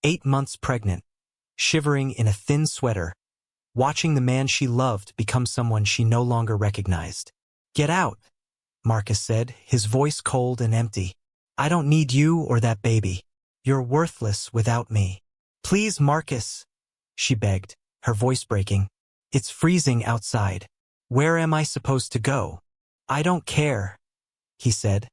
8 months pregnant, shivering in a thin sweater, watching the man she loved become someone she no longer recognized. "Get out," Marcus said, his voice cold and empty. "I don't need you or that baby. You're worthless without me." "Please, Marcus," she begged, her voice breaking. "It's freezing outside. Where am I supposed to go?" "I don't care," he said,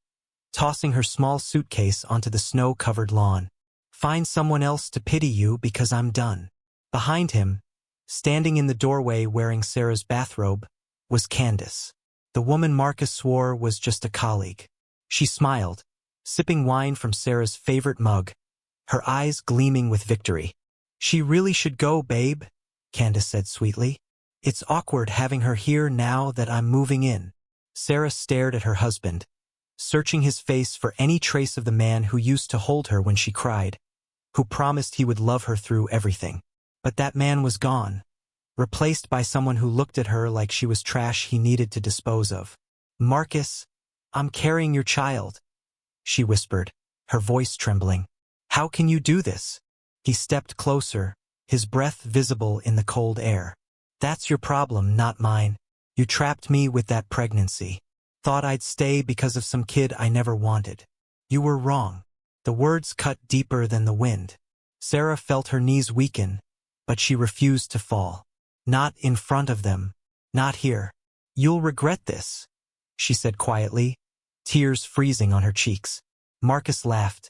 tossing her small suitcase onto the snow-covered lawn. "Find someone else to pity you because I'm done." Behind him, standing in the doorway wearing Sarah's bathrobe, was Candace. The woman Marcus swore was just a colleague. She smiled, sipping wine from Sarah's favorite mug, her eyes gleaming with victory. "She really should go, babe," Candace said sweetly. "It's awkward having her here now that I'm moving in." Sarah stared at her husband, searching his face for any trace of the man who used to hold her when she cried, who promised he would love her through everything. But that man was gone, replaced by someone who looked at her like she was trash he needed to dispose of. "Marcus, I'm carrying your child," she whispered, her voice trembling. "How can you do this?" He stepped closer, his breath visible in the cold air. "That's your problem, not mine. You trapped me with that pregnancy. Thought I'd stay because of some kid I never wanted. You were wrong." The words cut deeper than the wind. Sarah felt her knees weaken, but she refused to fall. "Not in front of them. Not here. You'll regret this," she said quietly, tears freezing on her cheeks. Marcus laughed,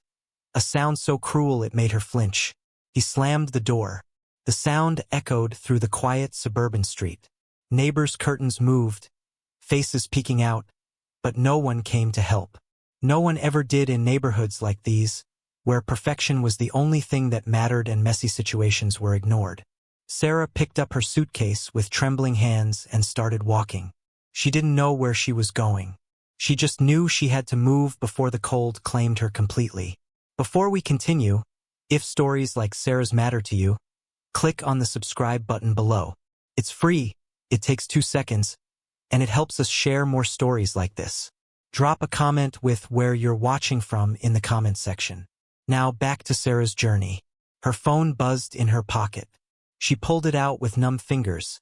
a sound so cruel it made her flinch. He slammed the door. The sound echoed through the quiet suburban street. Neighbors' curtains moved, faces peeking out, but no one came to help. No one ever did in neighborhoods like these, where perfection was the only thing that mattered and messy situations were ignored. Sarah picked up her suitcase with trembling hands and started walking. She didn't know where she was going. She just knew she had to move before the cold claimed her completely. Before we continue, if stories like Sarah's matter to you, click on the subscribe button below. It's free, it takes 2 seconds, and it helps us share more stories like this. Drop a comment with where you're watching from in the comment section. Now back to Sarah's journey. Her phone buzzed in her pocket. She pulled it out with numb fingers,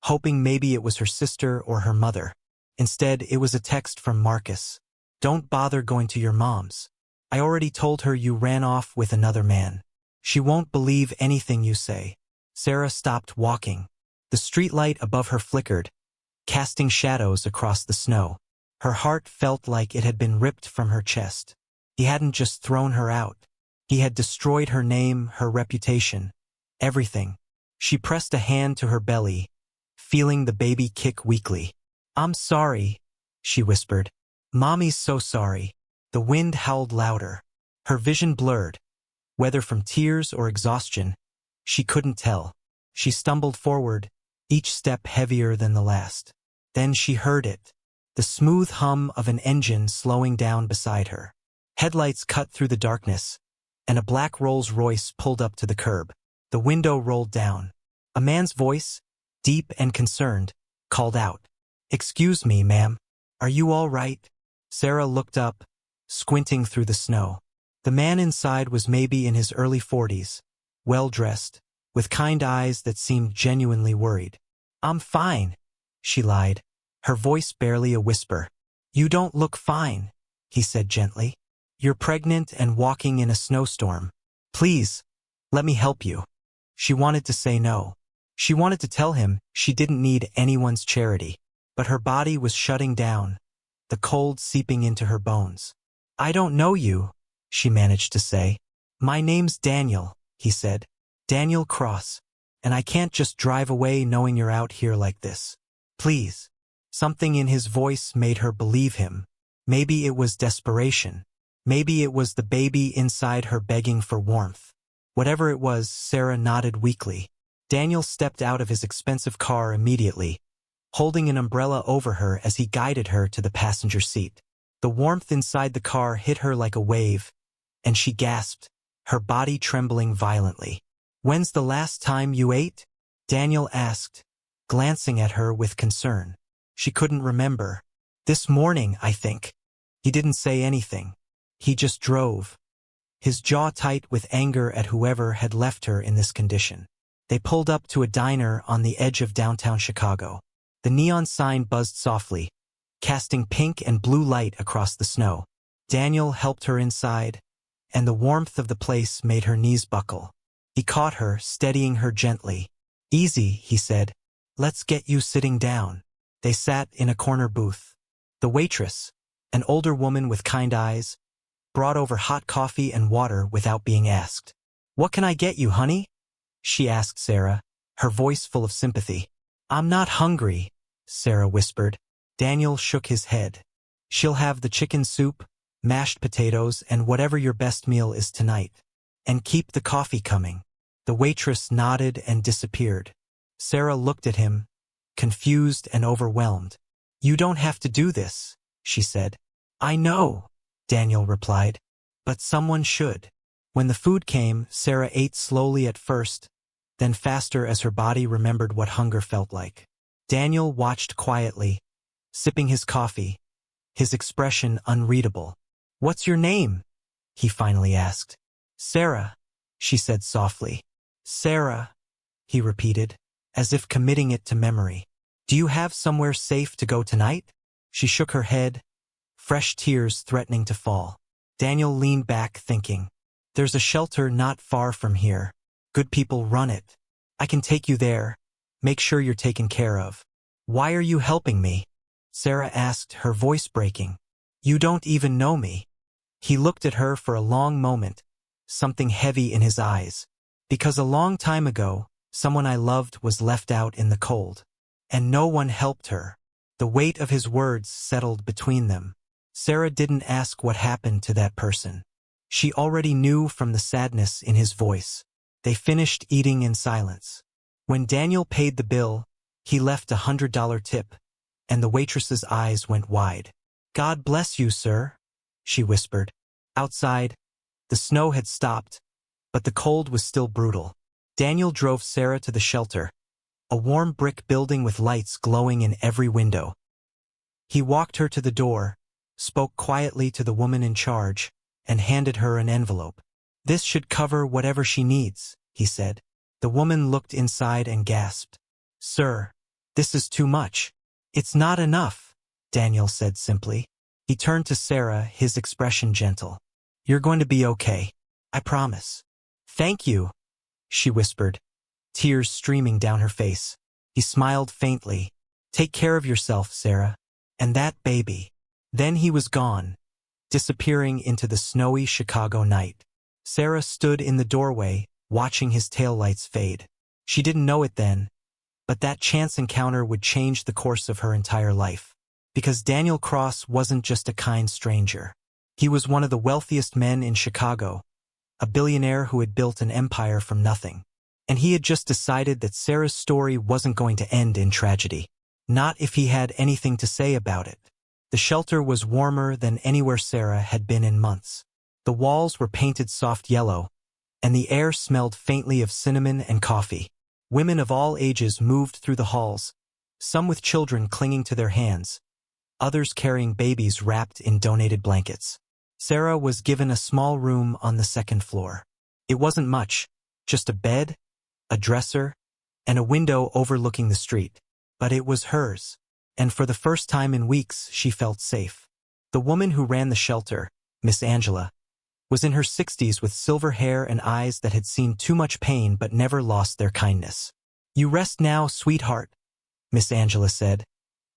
hoping maybe it was her sister or her mother. Instead, it was a text from Marcus. "Don't bother going to your mom's. I already told her you ran off with another man. She won't believe anything you say." Sarah stopped walking. The streetlight above her flickered, casting shadows across the snow. Her heart felt like it had been ripped from her chest. He hadn't just thrown her out. He had destroyed her name, her reputation, everything. She pressed a hand to her belly, feeling the baby kick weakly. "I'm sorry," she whispered. "Mommy's so sorry." The wind howled louder. Her vision blurred. Whether from tears or exhaustion, she couldn't tell. She stumbled forward, each step heavier than the last. Then she heard it, the smooth hum of an engine slowing down beside her. Headlights cut through the darkness, and a black Rolls-Royce pulled up to the curb. The window rolled down. A man's voice, deep and concerned, called out, "Excuse me, ma'am. Are you all right?" Sarah looked up, squinting through the snow. The man inside was maybe in his early 40s, well-dressed, with kind eyes that seemed genuinely worried. "I'm fine," she lied, her voice barely a whisper. "You don't look fine," he said gently. "You're pregnant and walking in a snowstorm. Please, let me help you." She wanted to say no. She wanted to tell him she didn't need anyone's charity, but her body was shutting down, the cold seeping into her bones. "I don't know you," she managed to say. "My name's Daniel," he said. "Daniel Cross, and I can't just drive away knowing you're out here like this. Please." Something in his voice made her believe him. Maybe it was desperation. Maybe it was the baby inside her begging for warmth. Whatever it was, Sarah nodded weakly. Daniel stepped out of his expensive car immediately, holding an umbrella over her as he guided her to the passenger seat. The warmth inside the car hit her like a wave, and she gasped, her body trembling violently. "When's the last time you ate?" Daniel asked, glancing at her with concern. She couldn't remember. "This morning, I think." He didn't say anything. He just drove. his jaw tight with anger at whoever had left her in this condition. They pulled up to a diner on the edge of downtown Chicago. The neon sign buzzed softly, casting pink and blue light across the snow. Daniel helped her inside, and the warmth of the place made her knees buckle. He caught her, steadying her gently. "Easy," he said. "Let's get you sitting down." They sat in a corner booth. The waitress, an older woman with kind eyes, brought over hot coffee and water without being asked. "What can I get you, honey?" she asked Sarah, her voice full of sympathy. "I'm not hungry," Sarah whispered. Daniel shook his head. "She'll have the chicken soup, mashed potatoes, and whatever your best meal is tonight. And keep the coffee coming." The waitress nodded and disappeared. Sarah looked at him, confused and overwhelmed. "You don't have to do this," she said. "I know," Daniel replied, "but someone should." When the food came, Sarah ate slowly at first, then faster as her body remembered what hunger felt like. Daniel watched quietly, sipping his coffee, his expression unreadable. "What's your name?" he finally asked. "Sarah," she said softly. "Sarah," he repeated, as if committing it to memory. "Do you have somewhere safe to go tonight?" She shook her head, fresh tears threatening to fall. Daniel leaned back, thinking. "There's a shelter not far from here. Good people run it. I can take you there. Make sure you're taken care of." "Why are you helping me?" Sarah asked, her voice breaking. "You don't even know me." He looked at her for a long moment, something heavy in his eyes. "Because a long time ago, someone I loved was left out in the cold. And no one helped her." The weight of his words settled between them. Sarah didn't ask what happened to that person. She already knew from the sadness in his voice. They finished eating in silence. When Daniel paid the bill, he left a $100 tip, and the waitress's eyes went wide. "God bless you, sir," she whispered. Outside, the snow had stopped, but the cold was still brutal. Daniel drove Sarah to the shelter, a warm brick building with lights glowing in every window. He walked her to the door, spoke quietly to the woman in charge, and handed her an envelope. "This should cover whatever she needs," he said. The woman looked inside and gasped. "Sir, this is too much." "It's not enough," Daniel said simply. He turned to Sarah, his expression gentle. "You're going to be okay. I promise." "Thank you," she whispered, tears streaming down her face. He smiled faintly. "Take care of yourself, Sarah. And that baby." Then he was gone, disappearing into the snowy Chicago night. Sarah stood in the doorway, watching his taillights fade. She didn't know it then, but that chance encounter would change the course of her entire life. Because Daniel Cross wasn't just a kind stranger. He was one of the wealthiest men in Chicago, a billionaire who had built an empire from nothing. And he had just decided that Sarah's story wasn't going to end in tragedy. Not if he had anything to say about it. The shelter was warmer than anywhere Sarah had been in months. The walls were painted soft yellow, and the air smelled faintly of cinnamon and coffee. Women of all ages moved through the halls, some with children clinging to their hands, others carrying babies wrapped in donated blankets. Sarah was given a small room on the second floor. It wasn't much, just a bed, a dresser, and a window overlooking the street. But it was hers, and for the first time in weeks she felt safe. The woman who ran the shelter, Miss Angela, was in her 60s with silver hair and eyes that had seen too much pain but never lost their kindness. "You rest now, sweetheart," Miss Angela said,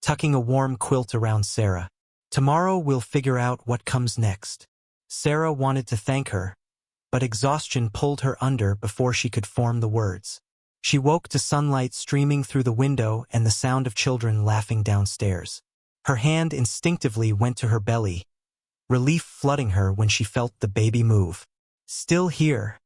tucking a warm quilt around Sarah. "Tomorrow we'll figure out what comes next." Sarah wanted to thank her, but exhaustion pulled her under before she could form the words. She woke to sunlight streaming through the window and the sound of children laughing downstairs. Her hand instinctively went to her belly, relief flooding her when she felt the baby move. "Still here,"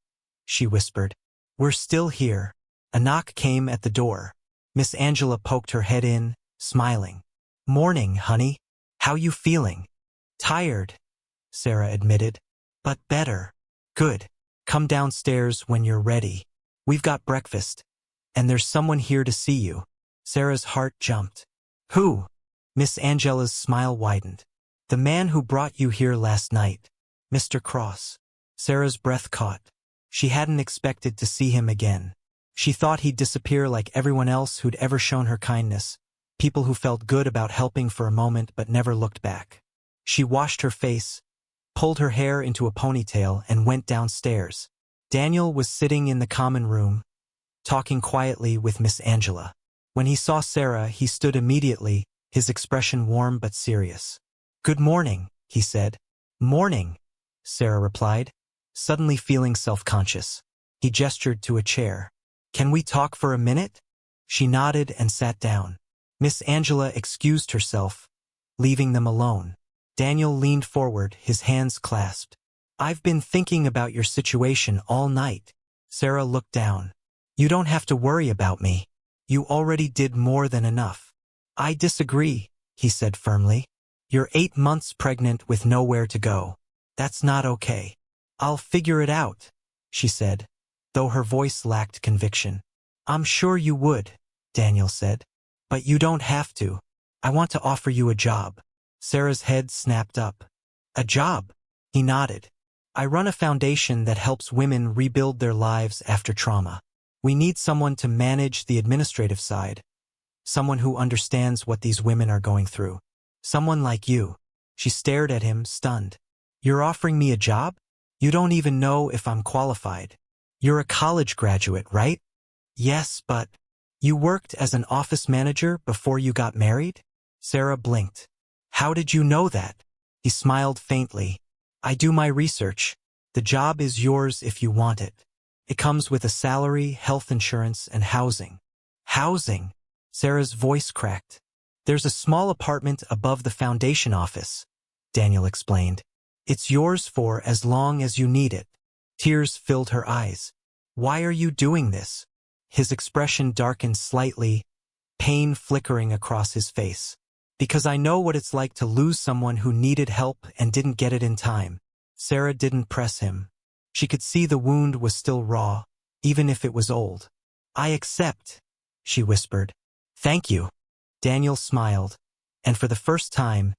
she whispered. "We're still here." A knock came at the door. Miss Angela poked her head in, smiling. "Morning, honey. How you feeling?" "Tired," Sarah admitted. "But better." "Good. Come downstairs when you're ready. We've got breakfast, and there's someone here to see you." Sarah's heart jumped. "Who?" Miss Angela's smile widened. "The man who brought you here last night, Mr. Cross." Sarah's breath caught. She hadn't expected to see him again. She thought he'd disappear like everyone else who'd ever shown her kindness, people who felt good about helping for a moment but never looked back. She washed her face, pulled her hair into a ponytail, and went downstairs. Daniel was sitting in the common room, talking quietly with Miss Angela. When he saw Sarah, he stood immediately, his expression warm but serious. "Good morning," he said. "Morning," Sarah replied, suddenly feeling self-conscious. He gestured to a chair. "Can we talk for a minute?" She nodded and sat down. Miss Angela excused herself, leaving them alone. Daniel leaned forward, his hands clasped. "I've been thinking about your situation all night." Sarah looked down. "You don't have to worry about me. You already did more than enough." "I disagree," he said firmly. "You're 8 months pregnant with nowhere to go. That's not okay." "I'll figure it out," she said, though her voice lacked conviction. "I'm sure you would," Daniel said. "But you don't have to. I want to offer you a job." Sarah's head snapped up. "A job?" He nodded. "I run a foundation that helps women rebuild their lives after trauma. We need someone to manage the administrative side, someone who understands what these women are going through. Someone like you." She stared at him, stunned. "You're offering me a job? You don't even know if I'm qualified. You're a college graduate, right?" "Yes, but..." "You worked as an office manager before you got married?" Sarah blinked. "How did you know that?" He smiled faintly. "I do my research. The job is yours if you want it. It comes with a salary, health insurance, and housing." "Housing?" Sarah's voice cracked. "There's a small apartment above the foundation office," Daniel explained. "It's yours for as long as you need it." Tears filled her eyes. "Why are you doing this?" His expression darkened slightly, pain flickering across his face. "Because I know what it's like to lose someone who needed help and didn't get it in time." Sarah didn't press him. She could see the wound was still raw, even if it was old. "I accept," she whispered. "Thank you." Daniel smiled, and for the first time,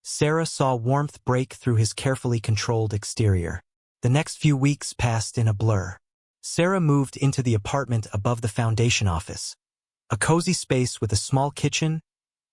Sarah saw warmth break through his carefully controlled exterior. The next few weeks passed in a blur. Sarah moved into the apartment above the foundation office, a cozy space with a small kitchen,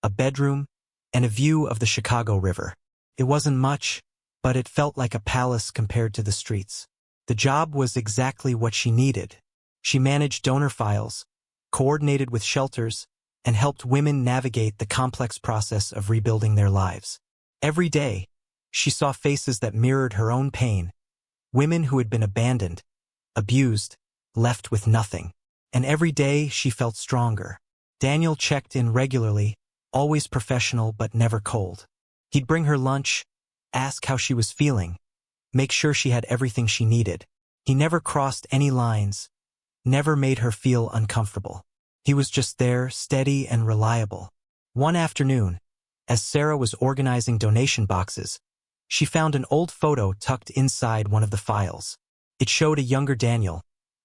a bedroom, and a view of the Chicago River. It wasn't much, but it felt like a palace compared to the streets. The job was exactly what she needed. She managed donor files, coordinated with shelters, and helped women navigate the complex process of rebuilding their lives. Every day, she saw faces that mirrored her own pain, women who had been abandoned, abused, left with nothing. And every day she felt stronger. Daniel checked in regularly, always professional but never cold. He'd bring her lunch, ask how she was feeling, make sure she had everything she needed. He never crossed any lines, never made her feel uncomfortable. He was just there, steady and reliable. One afternoon, as Sarah was organizing donation boxes, she found an old photo tucked inside one of the files. It showed a younger Daniel,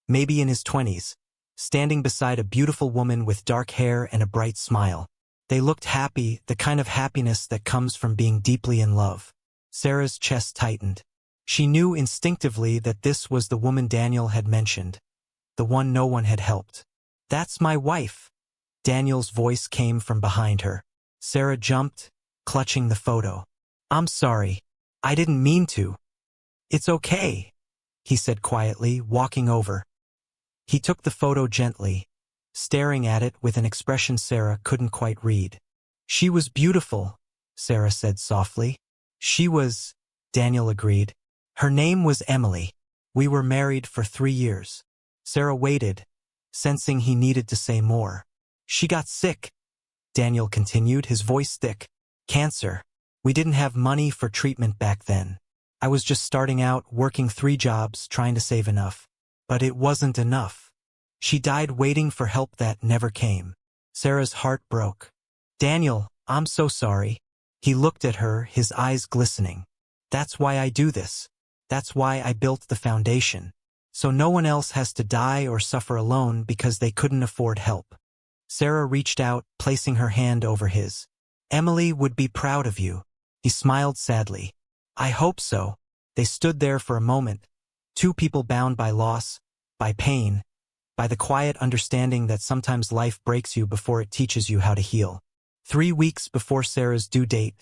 maybe in his 20s, standing beside a beautiful woman with dark hair and a bright smile. They looked happy, the kind of happiness that comes from being deeply in love. Sarah's chest tightened. She knew instinctively that this was the woman Daniel had mentioned, the one no one had helped. "That's my wife." Daniel's voice came from behind her. Sarah jumped, clutching the photo. "I'm sorry. I didn't mean to." "It's okay," he said quietly, walking over. He took the photo gently, staring at it with an expression Sarah couldn't quite read. "She was beautiful," Sarah said softly. "She was," Daniel agreed. "Her name was Emily. We were married for 3 years." Sarah waited, sensing he needed to say more. "She got sick," Daniel continued, his voice thick. "Cancer. We didn't have money for treatment back then. I was just starting out, working 3 jobs, trying to save enough. But it wasn't enough. She died waiting for help that never came." Sarah's heart broke. "Daniel, I'm so sorry." He looked at her, his eyes glistening. "That's why I do this. That's why I built the foundation. So no one else has to die or suffer alone because they couldn't afford help." Sarah reached out, placing her hand over his. "Emily would be proud of you." He smiled sadly. "I hope so." They stood there for a moment, Two people bound by loss, by pain, by the quiet understanding that sometimes life breaks you before it teaches you how to heal. 3 weeks before Sarah's due date,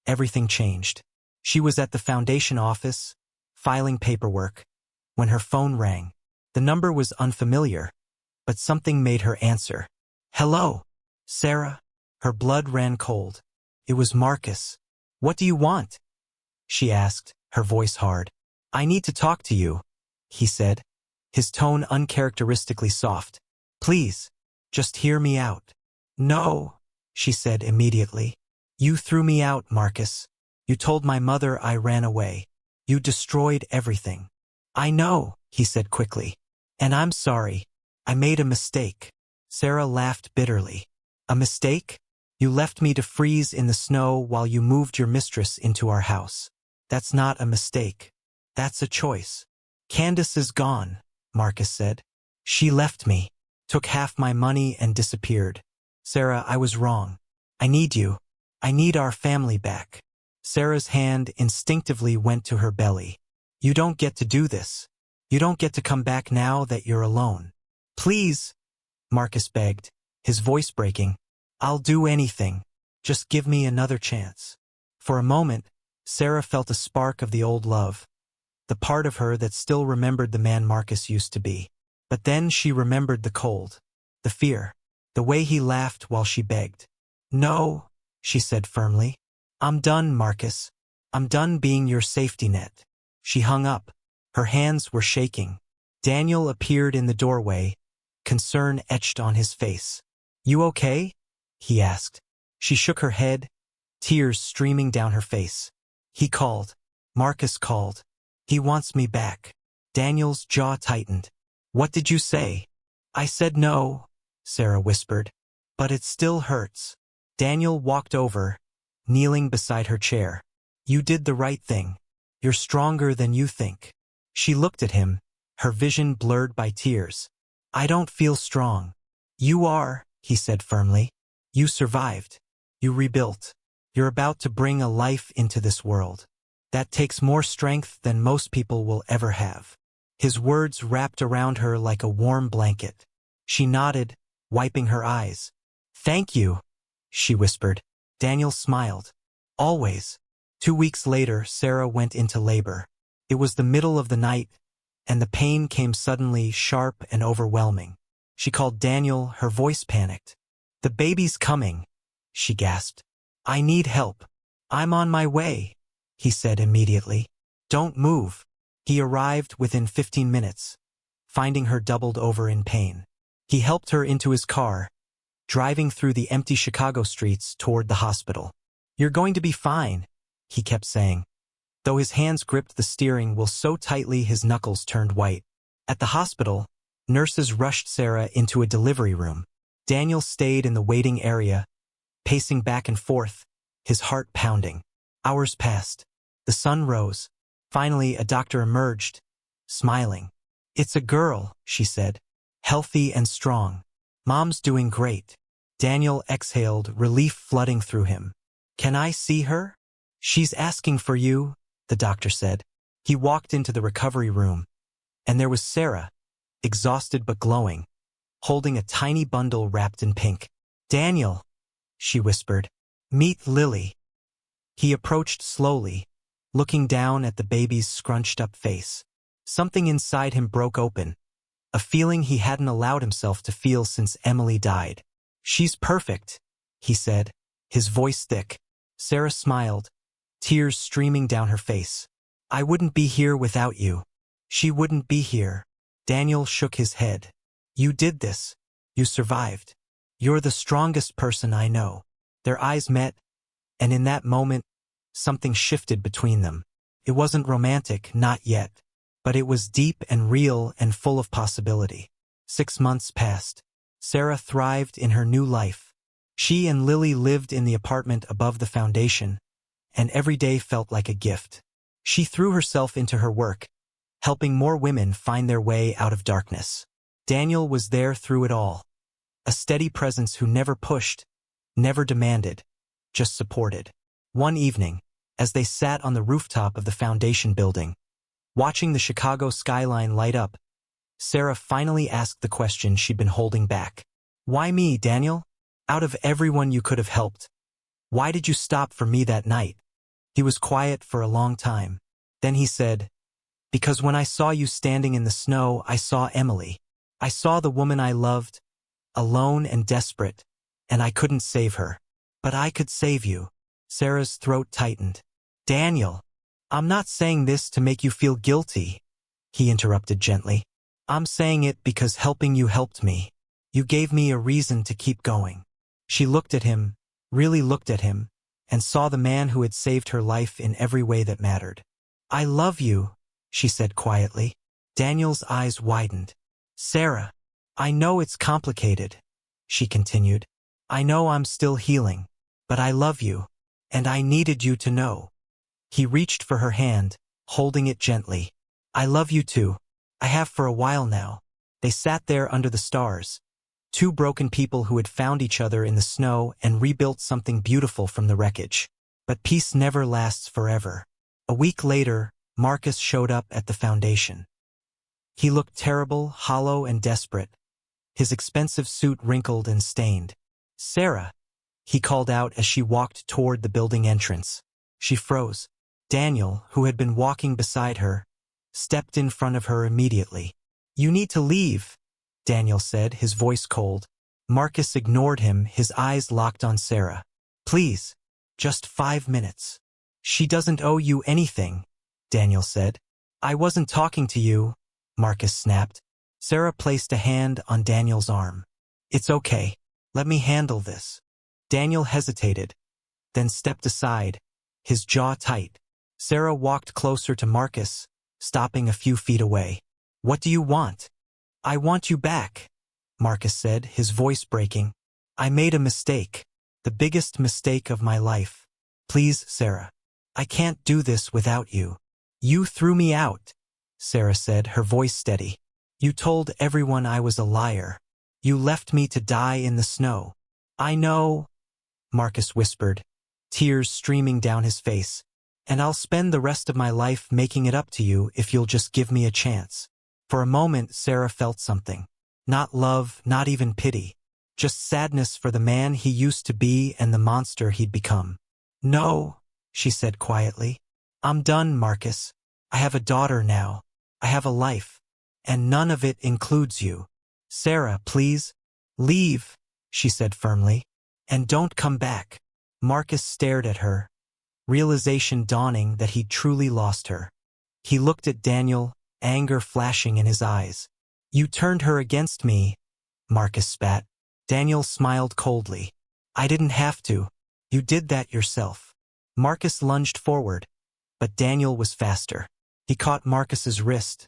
everything changed. She was at the foundation office, filing paperwork, when her phone rang. The number was unfamiliar, but something made her answer. "Hello, Sarah." Her blood ran cold. It was Marcus. "What do you want?" she asked, her voice hard. "I need to talk to you," he said, his tone uncharacteristically soft. "Please, just hear me out." "No," she said immediately. "You threw me out, Marcus. You told my mother I ran away. You destroyed everything." "I know," he said quickly. "And I'm sorry. I made a mistake." Sarah laughed bitterly. "A mistake? You left me to freeze in the snow while you moved your mistress into our house. That's not a mistake. That's a choice." "Candace is gone," Marcus said. "She left me, took half my money and disappeared. Sarah, I was wrong. I need you. I need our family back." Sarah's hand instinctively went to her belly. "You don't get to do this. You don't get to come back now that you're alone." "Please," Marcus begged, his voice breaking. "I'll do anything. Just give me another chance." For a moment, Sarah felt a spark of the old love, the part of her that still remembered the man Marcus used to be. But then she remembered the cold, the fear, the way he laughed while she begged. "No," she said firmly. "I'm done, Marcus. I'm done being your safety net." She hung up. Her hands were shaking. Daniel appeared in the doorway, concern etched on his face. "You okay?" he asked. She shook her head, tears streaming down her face. "He called. Marcus called. He wants me back." Daniel's jaw tightened. "What did you say?" "I said no," Sarah whispered. "But it still hurts." Daniel walked over, kneeling beside her chair. "You did the right thing. You're stronger than you think." She looked at him, her vision blurred by tears. "I don't feel strong." "You are," he said firmly. "You survived. You rebuilt. You're about to bring a life into this world. That takes more strength than most people will ever have." His words wrapped around her like a warm blanket. She nodded, wiping her eyes. "Thank you," she whispered. Daniel smiled. "Always." 2 weeks later, Sarah went into labor. It was the middle of the night, and the pain came suddenly, sharp and overwhelming. She called Daniel, her voice panicked. "The baby's coming," she gasped. "I need help." "I'm on my way," he said immediately. "Don't move." He arrived within 15 minutes, finding her doubled over in pain. He helped her into his car, driving through the empty Chicago streets toward the hospital. "You're going to be fine," he kept saying, though his hands gripped the steering wheel so tightly his knuckles turned white. At the hospital, nurses rushed Sarah into a delivery room. Daniel stayed in the waiting area, pacing back and forth, his heart pounding. Hours passed. The sun rose. Finally, a doctor emerged, smiling. "It's a girl," she said, "healthy and strong. Mom's doing great." Daniel exhaled, relief flooding through him. "Can I see her?" "She's asking for you," the doctor said. He walked into the recovery room, and there was Sarah, exhausted but glowing, holding a tiny bundle wrapped in pink. "Daniel," she whispered, "meet Lily." He approached slowly, looking down at the baby's scrunched-up face. Something inside him broke open, a feeling he hadn't allowed himself to feel since Emily died. "She's perfect," he said, his voice thick. Sarah smiled, tears streaming down her face. "I wouldn't be here without you." "She wouldn't be here." Daniel shook his head. "You did this. You survived. You're the strongest person I know." Their eyes met, and in that moment, something shifted between them. It wasn't romantic, not yet, but it was deep and real and full of possibility. 6 months passed. Sarah thrived in her new life. She and Lily lived in the apartment above the foundation, and every day felt like a gift. She threw herself into her work, helping more women find their way out of darkness. Daniel was there through it all, a steady presence who never pushed, never demanded, just supported. One evening, as they sat on the rooftop of the foundation building, Watching the Chicago skyline light up, Sarah finally asked the question she'd been holding back. Why me, Daniel? Out of everyone you could have helped. Why did you stop for me that night? He was quiet for a long time. Then he said, because when I saw you standing in the snow, I saw Emily. I saw the woman I loved, alone and desperate, and I couldn't save her. But I could save you. Sarah's throat tightened. Daniel, I'm not saying this to make you feel guilty, he interrupted gently. I'm saying it because helping you helped me. You gave me a reason to keep going. She looked at him, really looked at him, and saw the man who had saved her life in every way that mattered. I love you, she said quietly. Daniel's eyes widened. Sarah, I know it's complicated, she continued. I know I'm still healing, but I love you, and I needed you to know. He reached for her hand, holding it gently. I love you too. I have for a while now. They sat there under the stars, two broken people who had found each other in the snow and rebuilt something beautiful from the wreckage. But peace never lasts forever. A week later, Marcus showed up at the foundation. He looked terrible, hollow, and desperate, his expensive suit wrinkled and stained. Sarah, he called out as she walked toward the building entrance. She froze. Daniel, who had been walking beside her, stepped in front of her immediately. You need to leave, Daniel said, his voice cold. Marcus ignored him, his eyes locked on Sarah. Please, just 5 minutes. She doesn't owe you anything, Daniel said. I wasn't talking to you, Marcus snapped. Sarah placed a hand on Daniel's arm. It's okay. Let me handle this. Daniel hesitated, then stepped aside, his jaw tight. Sarah walked closer to Marcus, stopping a few feet away. What do you want? I want you back, Marcus said, his voice breaking. I made a mistake, the biggest mistake of my life. Please, Sarah. I can't do this without you. You threw me out, Sarah said, her voice steady. You told everyone I was a liar. You left me to die in the snow. I know, Marcus whispered, tears streaming down his face. And I'll spend the rest of my life making it up to you if you'll just give me a chance. For a moment, Sarah felt something. Not love, not even pity. Just sadness for the man he used to be and the monster he'd become. No, she said quietly. I'm done, Marcus. I have a daughter now. I have a life. And none of it includes you. Sarah, please. Leave, she said firmly. And don't come back. Marcus stared at her, realization dawning that he'd truly lost her. He looked at Daniel, anger flashing in his eyes. You turned her against me, Marcus spat. Daniel smiled coldly. I didn't have to. You did that yourself. Marcus lunged forward, but Daniel was faster. He caught Marcus's wrist,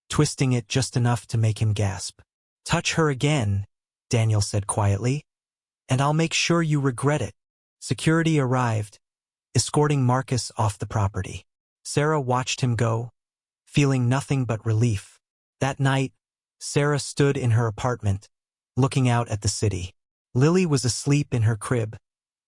twisting it just enough to make him gasp. Touch her again, Daniel said quietly, and I'll make sure you regret it. Security arrived, escorting Marcus off the property. Sarah watched him go, feeling nothing but relief. That night, Sarah stood in her apartment, looking out at the city. Lily was asleep in her crib,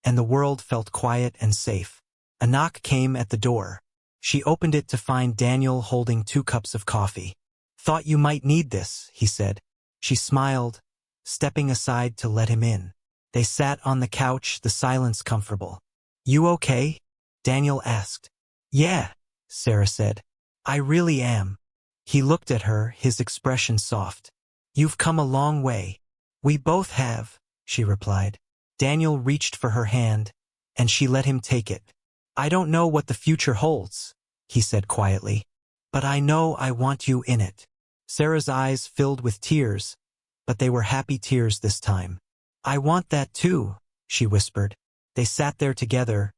and the world felt quiet and safe. A knock came at the door. She opened it to find Daniel holding 2 cups of coffee. Thought you might need this, he said. She smiled, stepping aside to let him in. They sat on the couch, the silence comfortable. You okay? Daniel asked. Yeah, Sarah said. I really am. He looked at her, his expression soft. You've come a long way. We both have, she replied. Daniel reached for her hand, and she let him take it. I don't know what the future holds, he said quietly, but I know I want you in it. Sarah's eyes filled with tears, but they were happy tears this time. I want that too, she whispered. They sat there together,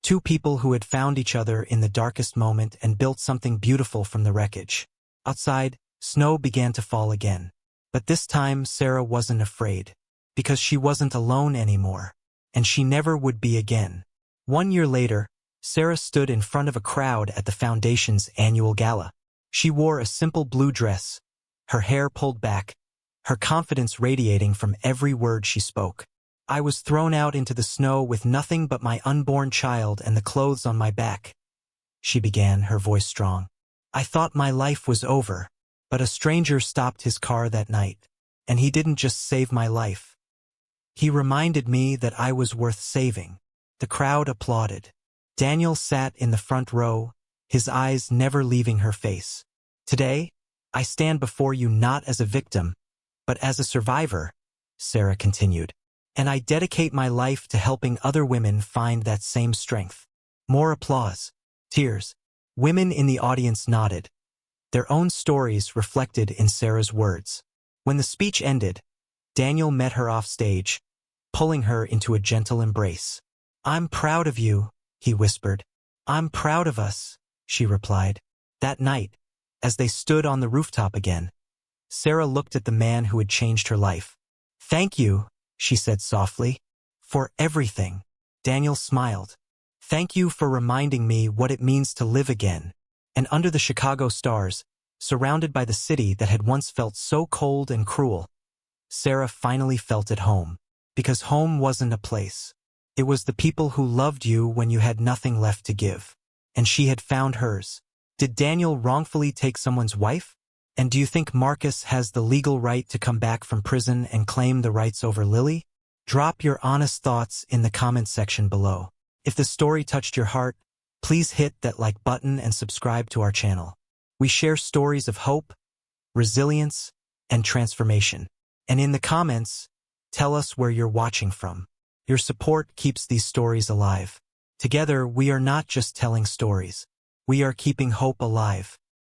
2 people who had found each other in the darkest moment and built something beautiful from the wreckage. Outside, snow began to fall again. But this time Sarah wasn't afraid, because she wasn't alone anymore, and she never would be again. 1 year later, Sarah stood in front of a crowd at the Foundation's annual gala. She wore a simple blue dress, her hair pulled back, her confidence radiating from every word she spoke. I was thrown out into the snow with nothing but my unborn child and the clothes on my back, she began, her voice strong. I thought my life was over, but a stranger stopped his car that night, and he didn't just save my life. He reminded me that I was worth saving. The crowd applauded. Daniel sat in the front row, his eyes never leaving her face. Today, I stand before you not as a victim, but as a survivor, Sarah continued, and I dedicate my life to helping other women find that same strength. More applause. Tears. Women in the audience nodded, their own stories reflected in Sarah's words. When the speech ended, Daniel met her off stage, pulling her into a gentle embrace. "I'm proud of you," he whispered. "I'm proud of us," she replied. That night, as they stood on the rooftop again, Sarah looked at the man who had changed her life. "Thank you," she said softly, "for everything." Daniel smiled. "Thank you for reminding me what it means to live again." And under the Chicago stars, surrounded by the city that had once felt so cold and cruel, Sarah finally felt at home. Because home wasn't a place. It was the people who loved you when you had nothing left to give. And she had found hers. Did Daniel wrongfully take someone's wife? And do you think Marcus has the legal right to come back from prison and claim the rights over Lily? Drop your honest thoughts in the comments section below. If the story touched your heart, please hit that like button and subscribe to our channel. We share stories of hope, resilience, and transformation. And in the comments, tell us where you're watching from. Your support keeps these stories alive. Together, we are not just telling stories. We are keeping hope alive.